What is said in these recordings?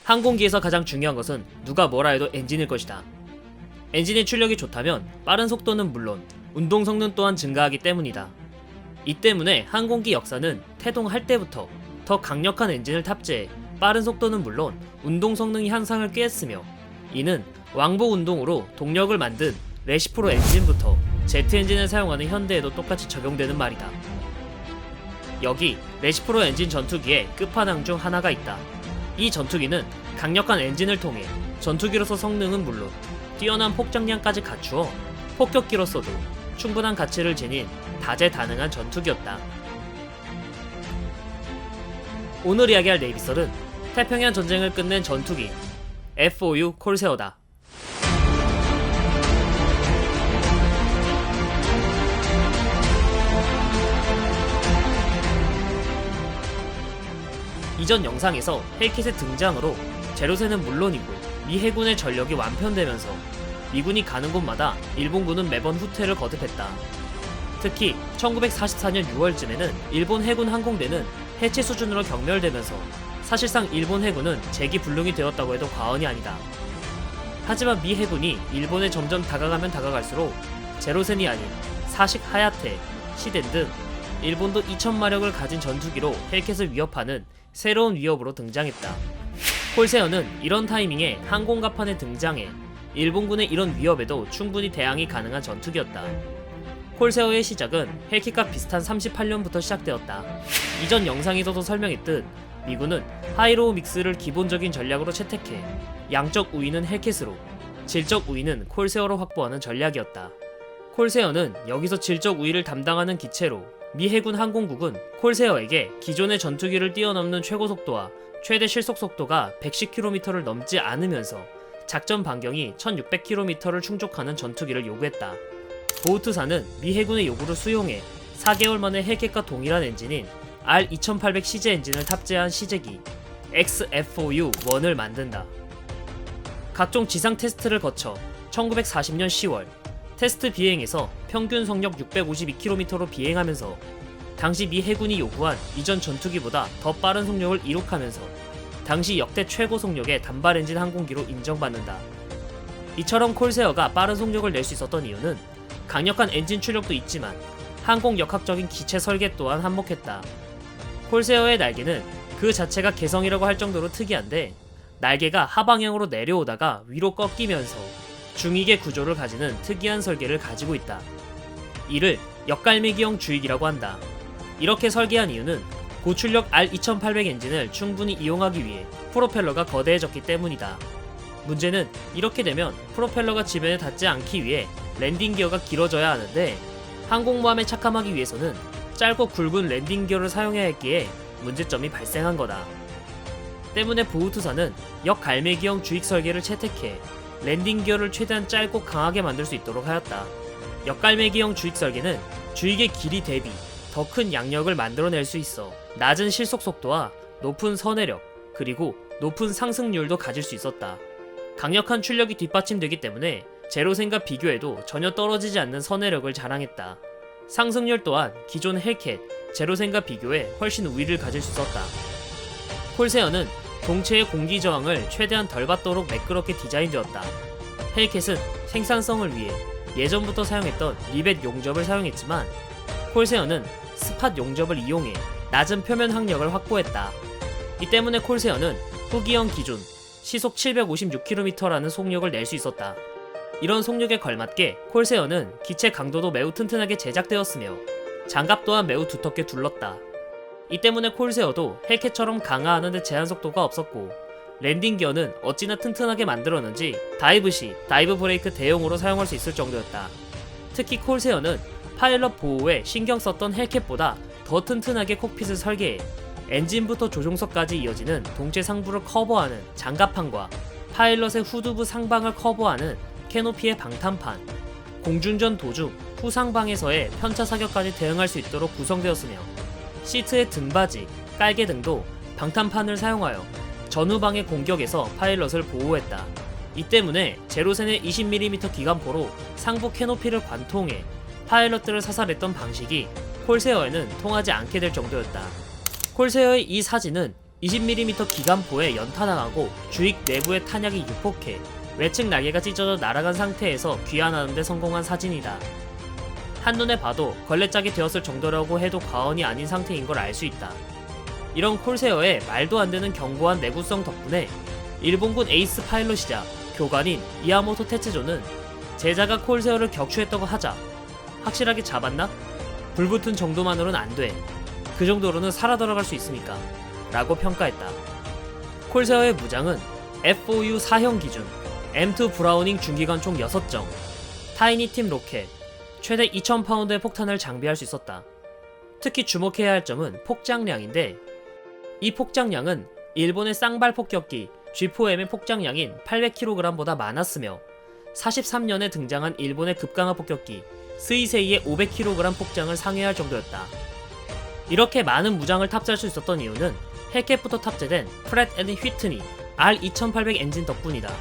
항공기에서 가장 중요한 것은 누가 뭐라 해도 엔진일 것이다. 엔진의 출력이 좋다면 빠른 속도는 물론 운동 성능 또한 증가하기 때문이다. 이 때문에 항공기 역사는 태동할 때부터 더 강력한 엔진을 탑재해 빠른 속도는 물론 운동 성능 향상을 꾀했으며, 이는 왕복 운동으로 동력을 만든 레시프로 엔진부터 제트 엔진을 사용하는 현대에도 똑같이 적용되는 말이다. 여기 레시프로 엔진 전투기의 끝판왕 중 하나가 있다. 이 전투기는 강력한 엔진을 통해 전투기로서 성능은 물론 뛰어난 폭장량까지 갖추어 폭격기로서도 충분한 가치를 지닌 다재다능한 전투기였다. 오늘 이야기할 네이비설은 태평양 전쟁을 끝낸 전투기 F-5U 콜세어다. 이전 영상에서 헬킷의 등장으로 제로센은 물론이고 미 해군의 전력이 완편되면서 미군이 가는 곳마다 일본군은 매번 후퇴를 거듭했다. 특히 1944년 6월쯤에는 일본 해군 항공대는 해체 수준으로 경멸되면서 사실상 일본 해군은 재기불능이 되었다고 해도 과언이 아니다. 하지만 미 해군이 일본에 점점 다가가면 다가갈수록 제로센이 아닌 사식 하야테, 시덴 등 일본도 2000마력을 가진 전투기로 헬킷을 위협하는 새로운 위협으로 등장했다. 콜세어는 이런 타이밍에 항공갑판에 등장해 일본군의 이런 위협에도 충분히 대항이 가능한 전투기였다. 콜세어의 시작은 헬킷과 비슷한 38년부터 시작되었다. 이전 영상에서도 설명했듯 미군은 하이로우 믹스를 기본적인 전략으로 채택해 양적 우위는 헬킷으로, 질적 우위는 콜세어로 확보하는 전략이었다. 콜세어는 여기서 질적 우위를 담당하는 기체로 미 해군 항공국은 콜세어에게 기존의 전투기를 뛰어넘는 최고 속도와 최대 실속 속도가 110km를 넘지 않으면서 작전 반경이 1600km를 충족하는 전투기를 요구했다. 보우투사는 미 해군의 요구를 수용해 4개월 만에 헬킷과 동일한 엔진인 R2800 시제 엔진을 탑재한 시제기 XF-5U-1을 만든다. 각종 지상 테스트를 거쳐 1940년 10월 테스트 비행에서 평균 속력 652km로 비행하면서 당시 미 해군이 요구한 이전 전투기보다 더 빠른 속력을 이룩하면서 당시 역대 최고 속력의 단발 엔진 항공기로 인정받는다. 이처럼 콜세어가 빠른 속력을 낼 수 있었던 이유는 강력한 엔진 출력도 있지만 항공 역학적인 기체 설계 또한 한몫했다. 콜세어의 날개는 그 자체가 개성이라고 할 정도로 특이한데, 날개가 하방향으로 내려오다가 위로 꺾이면서 중위계 구조를 가지는 특이한 설계를 가지고 있다. 이를 역갈매기형 주익이라고 한다. 이렇게 설계한 이유는 고출력 R2800 엔진을 충분히 이용하기 위해 프로펠러가 거대해졌기 때문이다. 문제는 이렇게 되면 프로펠러가 지면에 닿지 않기 위해 랜딩 기어가 길어져야 하는데, 항공모함에 착함하기 위해서는 짧고 굵은 랜딩 기어를 사용해야 했기에 문제점이 발생한 거다. 때문에 보우투사는 역갈매기형 주익 설계를 채택해 랜딩 기어를 최대한 짧고 강하게 만들 수 있도록 하였다. 역갈매기형 주익 설계는 주익의 길이 대비 더 큰 양력을 만들어낼 수 있어 낮은 실속 속도와 높은 선회력, 그리고 높은 상승률도 가질 수 있었다. 강력한 출력이 뒷받침되기 때문에 제로센과 비교해도 전혀 떨어지지 않는 선회력을 자랑했다. 상승률 또한 기존 헬킷, 제로센과 비교해 훨씬 우위를 가질 수 있었다. 콜세어는 동체의 공기 저항을 최대한 덜 받도록 매끄럽게 디자인되었다. 헬킷은 생산성을 위해 예전부터 사용했던 리벳 용접을 사용했지만, 콜세어는 스팟 용접을 이용해 낮은 표면 항력을 확보했다. 이 때문에 콜세어는 후기형 기준 시속 756km라는 속력을 낼 수 있었다. 이런 속력에 걸맞게 콜세어는 기체 강도도 매우 튼튼하게 제작되었으며 장갑 또한 매우 두텁게 둘렀다. 이 때문에 콜세어도 헬캣처럼 강화하는데 제한 속도가 없었고, 랜딩 기어는 어찌나 튼튼하게 만들었는지 다이브 시 다이브 브레이크 대용으로 사용할 수 있을 정도였다. 특히 콜세어는 파일럿 보호에 신경 썼던 헬캣보다 더 튼튼하게 콕핏을 설계해 엔진부터 조종석까지 이어지는 동체 상부를 커버하는 장갑판과 파일럿의 후두부 상방을 커버하는 캐노피의 방탄판, 공중전 도중 후상방에서의 편차 사격까지 대응할 수 있도록 구성되었으며, 시트의 등받이, 깔개 등도 방탄판을 사용하여 전후방의 공격에서 파일럿을 보호했다. 이 때문에 제로센의 20mm 기관포로 상부 캐노피를 관통해 파일럿들을 사살했던 방식이 콜세어에는 통하지 않게 될 정도였다. 콜세어의 이 사진은 20mm 기관포에 연타당하고 주익 내부의 탄약이 유폭해 외측 날개가 찢어져 날아간 상태에서 귀환하는데 성공한 사진이다. 한눈에 봐도 걸레짝이 되었을 정도라고 해도 과언이 아닌 상태인 걸 알 수 있다. 이런 콜세어의 말도 안 되는 견고한 내구성 덕분에 일본군 에이스 파일럿이자 교관인 이야모토 테츠조는 제자가 콜세어를 격추했다고 하자 확실하게 잡았나? 불붙은 정도만으로는 안 돼. 그 정도로는 살아 돌아갈 수 있으니까 라고 평가했다. 콜세어의 무장은 FOU 4형 기준 M2 브라우닝 중기관 총 6정, 타이니 팀 로켓, 최대 2000파운드의 폭탄을 장비할 수 있었다. 특히 주목해야 할 점은 폭장량인데 이 폭장량은 일본의 쌍발 폭격기 G4M의 폭장량인 800kg보다 많았으며 43년에 등장한 일본의 급강화 폭격기 스이세이의 500kg 폭장을 상회할 정도였다. 이렇게 많은 무장을 탑재할 수 있었던 이유는 헬켓부터 탑재된 프렛 앤 휘트니 R2800 엔진 덕분이다.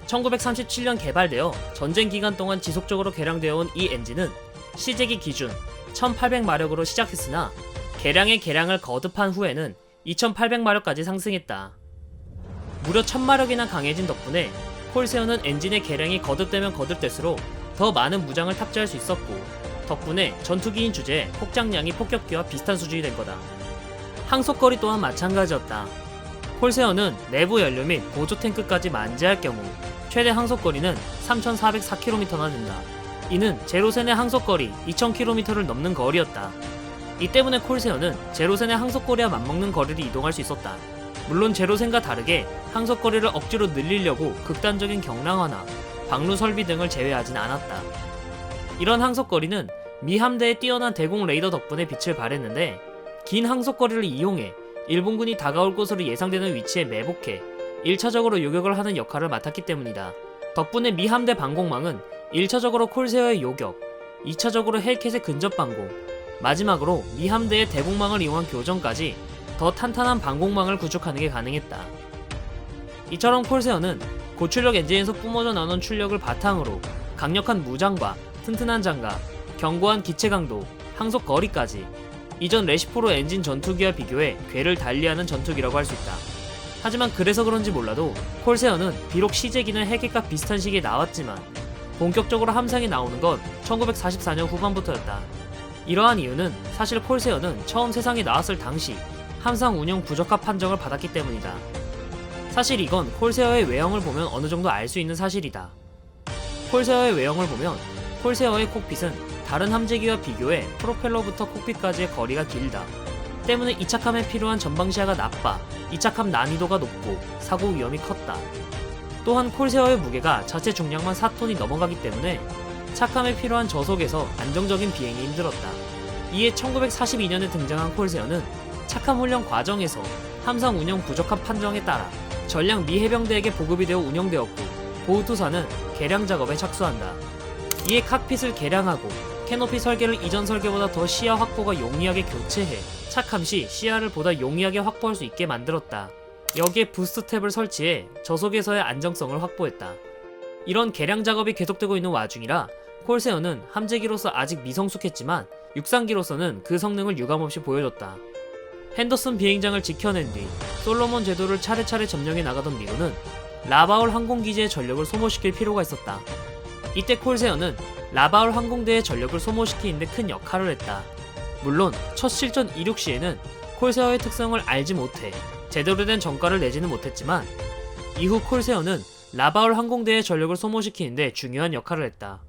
1937년 개발되어 전쟁 기간 동안 지속적으로 개량되어 온 이 엔진은 시제기 기준 1800마력으로 시작했으나 개량의 개량을 거듭한 후에는 2800마력까지 상승했다. 무려 1000마력이나 강해진 덕분에 콜세어는 엔진의 개량이 거듭되면 거듭될수록 더 많은 무장을 탑재할 수 있었고 덕분에 전투기인 주제에 폭장량이 폭격기와 비슷한 수준이 된 거다. 항속거리 또한 마찬가지였다. 콜세어는 내부 연료 및 보조 탱크까지 만재할 경우 최대 항속거리는 3404km나 된다. 이는 제로센의 항속거리 2000km를 넘는 거리였다. 이 때문에 콜세어는 제로센의 항속거리와 맞먹는 거리를 이동할 수 있었다. 물론 제로센과 다르게 항속거리를 억지로 늘리려고 극단적인 경량화나 방루 설비 등을 제외하진 않았다. 이런 항속거리는 미 함대의 뛰어난 대공 레이더 덕분에 빛을 발했는데 긴 항속거리를 이용해 일본군이 다가올 것으로 예상되는 위치에 매복해 1차적으로 요격을 하는 역할을 맡았기 때문이다. 덕분에 미 함대 방공망은 1차적으로 콜세어의 요격, 2차적으로 헬켓의 근접 방공, 마지막으로 미 함대의 대공망을 이용한 교전까지 더 탄탄한 방공망을 구축하는 게 가능했다. 이처럼 콜세어는 고출력 엔진에서 뿜어져 나오는 출력을 바탕으로 강력한 무장과 튼튼한 장갑, 견고한 기체 강도, 항속 거리까지 이전 레시포로 엔진 전투기와 비교해 궤를 달리하는 전투기라고 할 수 있다. 하지만 그래서 그런지 몰라도 콜세어는 비록 시제기는 헬켓과 비슷한 시기에 나왔지만 본격적으로 함상이 나오는 건 1944년 후반부터였다. 이러한 이유는 사실 콜세어는 처음 세상에 나왔을 당시 함상 운영 부적합 판정을 받았기 때문이다. 사실 이건 콜세어의 외형을 보면 어느 정도 알 수 있는 사실이다. 콜세어의 외형을 보면 콜세어의 콕핏은 다른 함재기와 비교해 프로펠러부터 콕핏까지의 거리가 길다. 때문에 이착함에 필요한 전방시야가 나빠 이착함 난이도가 높고 사고 위험이 컸다. 또한 콜세어의 무게가 자체 중량만 4톤이 넘어가기 때문에 착함에 필요한 저속에서 안정적인 비행이 힘들었다. 이에 1942년에 등장한 콜세어는 착함 훈련 과정에서 함상 운영 부적합 판정에 따라 전량 미 해병대에게 보급이 되어 운영되었고 보우투사는 개량 작업에 착수한다. 이에 칵핏을 개량하고 캐노피 설계를 이전 설계보다 더 시야 확보가 용이하게 교체해 착함 시 시야를 보다 용이하게 확보할 수 있게 만들었다. 여기에 부스트 탭을 설치해 저속에서의 안정성을 확보했다. 이런 개량 작업이 계속되고 있는 와중이라 콜세어는 함재기로서 아직 미성숙했지만 육상기로서는 그 성능을 유감없이 보여줬다. 핸더슨 비행장을 지켜낸 뒤 솔로몬 제도를 차례차례 점령해 나가던 미군은 라바울 항공기지의 전력을 소모시킬 필요가 있었다. 이때 콜세어는 라바울 항공대의 전력을 소모시키는 데 큰 역할을 했다. 물론 첫 실전 이륙 시에는 콜세어의 특성을 알지 못해 제대로 된 전과를 내지는 못했지만 이후 콜세어는 라바울 항공대의 전력을 소모시키는 데 중요한 역할을 했다.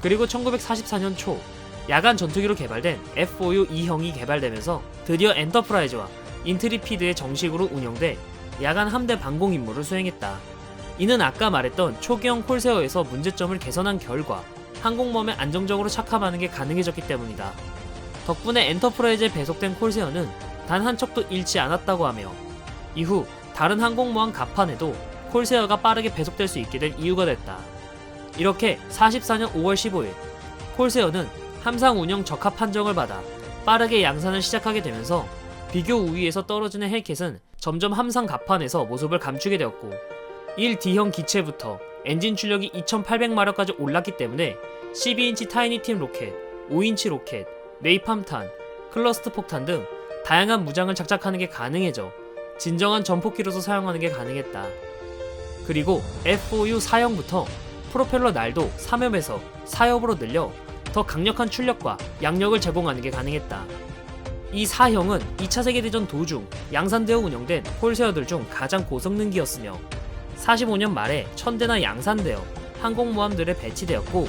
그리고 1944년 초 야간 전투기로 개발된 FOU 2형이 개발되면서 드디어 엔터프라이즈와 인트리피드에 정식으로 운영돼 야간 함대 방공 임무를 수행했다. 이는 아까 말했던 초기형 콜세어에서 문제점을 개선한 결과 항공모함에 안정적으로 착함하는 게 가능해졌기 때문이다. 덕분에 엔터프라이즈에 배속된 콜세어는 단 한 척도 잃지 않았다고 하며 이후 다른 항공모함 갑판에도 콜세어가 빠르게 배속될 수 있게 된 이유가 됐다. 이렇게 44년 5월 15일 콜세어는 함상 운영 적합 판정을 받아 빠르게 양산을 시작하게 되면서 비교 우위에서 떨어지는 헬켓은 점점 함상 갑판에서 모습을 감추게 되었고 1D형 기체부터 엔진 출력이 2800마력까지 올랐기 때문에 12인치 타이니 팀 로켓, 5인치 로켓, 네이팜탄, 클러스트 폭탄 등 다양한 무장을 장착하는 게 가능해져 진정한 전폭기로서 사용하는 게 가능했다. 그리고 F5U 4형부터 프로펠러 날도 3엽에서 4엽으로 늘려 더 강력한 출력과 양력을 제공하는 게 가능했다. 이 4형은 2차 세계대전 도중 양산되어 운영된 콜세어들 중 가장 고성능기였으며 45년 말에 천대나 양산되어 항공모함들에 배치되었고,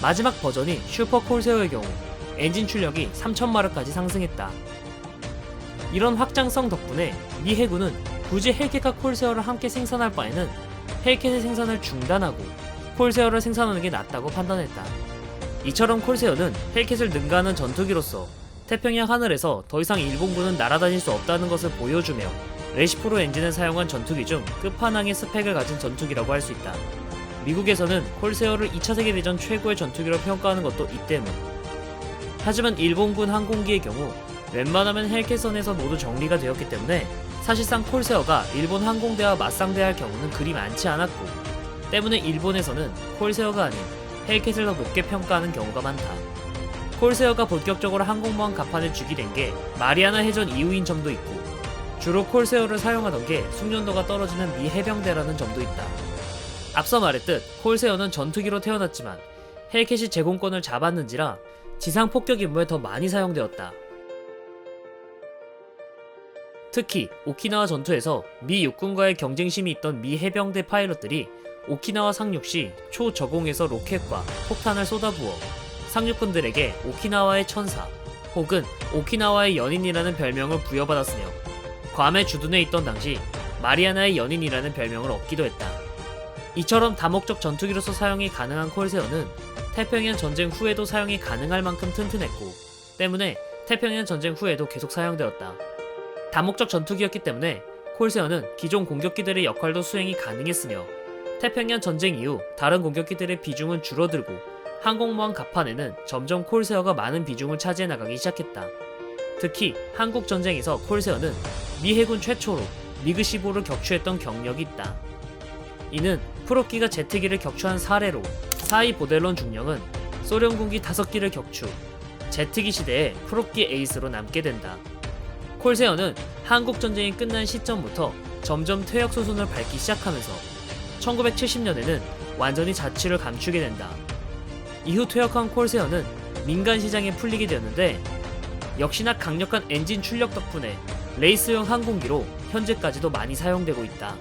마지막 버전인 슈퍼 콜세어의 경우 엔진 출력이 3000마력까지 상승했다. 이런 확장성 덕분에 미 해군은 굳이 헬캣과 콜세어를 함께 생산할 바에는 헬캣의 생산을 중단하고 콜세어를 생산하는 게 낫다고 판단했다. 이처럼 콜세어는 헬캣을 능가하는 전투기로서 태평양 하늘에서 더 이상 일본군은 날아다닐 수 없다는 것을 보여주며 레시프로 엔진을 사용한 전투기 중 끝판왕의 스펙을 가진 전투기라고 할 수 있다. 미국에서는 콜세어를 2차 세계대전 최고의 전투기로 평가하는 것도 이 때문. 하지만 일본군 항공기의 경우 웬만하면 헬켓선에서 모두 정리가 되었기 때문에 사실상 콜세어가 일본 항공대와 맞상대할 경우는 그리 많지 않았고, 때문에 일본에서는 콜세어가 아닌 헬켓을 더 높게 평가하는 경우가 많다. 콜세어가 본격적으로 항공모함 갑판을 주게 된 게 마리아나 해전 이후인 점도 있고, 주로 콜세어를 사용하던 게 숙련도가 떨어지는 미 해병대라는 점도 있다. 앞서 말했듯 콜세어는 전투기로 태어났지만 헬켓이 제공권을 잡았는지라 지상 폭격 임무에 더 많이 사용되었다. 특히 오키나와 전투에서 미 육군과의 경쟁심이 있던 미 해병대 파일럿들이 오키나와 상륙 시 초저공에서 로켓과 폭탄을 쏟아부어 상륙군들에게 오키나와의 천사 혹은 오키나와의 연인이라는 별명을 부여받았으며, 괌에 주둔해 있던 당시 마리아나의 연인이라는 별명을 얻기도 했다. 이처럼 다목적 전투기로서 사용이 가능한 콜세어는 태평양 전쟁 후에도 사용이 가능할 만큼 튼튼했고, 때문에 태평양 전쟁 후에도 계속 사용되었다. 다목적 전투기였기 때문에 콜세어는 기존 공격기들의 역할도 수행이 가능했으며, 태평양 전쟁 이후 다른 공격기들의 비중은 줄어들고 항공모함 갑판에는 점점 콜세어가 많은 비중을 차지해 나가기 시작했다. 특히 한국 전쟁에서 콜세어는 미 해군 최초로 미그-15를 격추했던 경력이 있다. 이는 프로기가 제트기를 격추한 사례로 사이 보델론 중령은 소련군기 5기를 격추, 제트기 시대의 프로기 에이스로 남게 된다. 콜세어는 한국전쟁이 끝난 시점부터 점점 퇴역 수순을 밟기 시작하면서 1970년에는 완전히 자취를 감추게 된다. 이후 퇴역한 콜세어는 민간 시장에 풀리게 되었는데, 역시나 강력한 엔진 출력 덕분에 레이스용 항공기로 현재까지도 많이 사용되고 있다.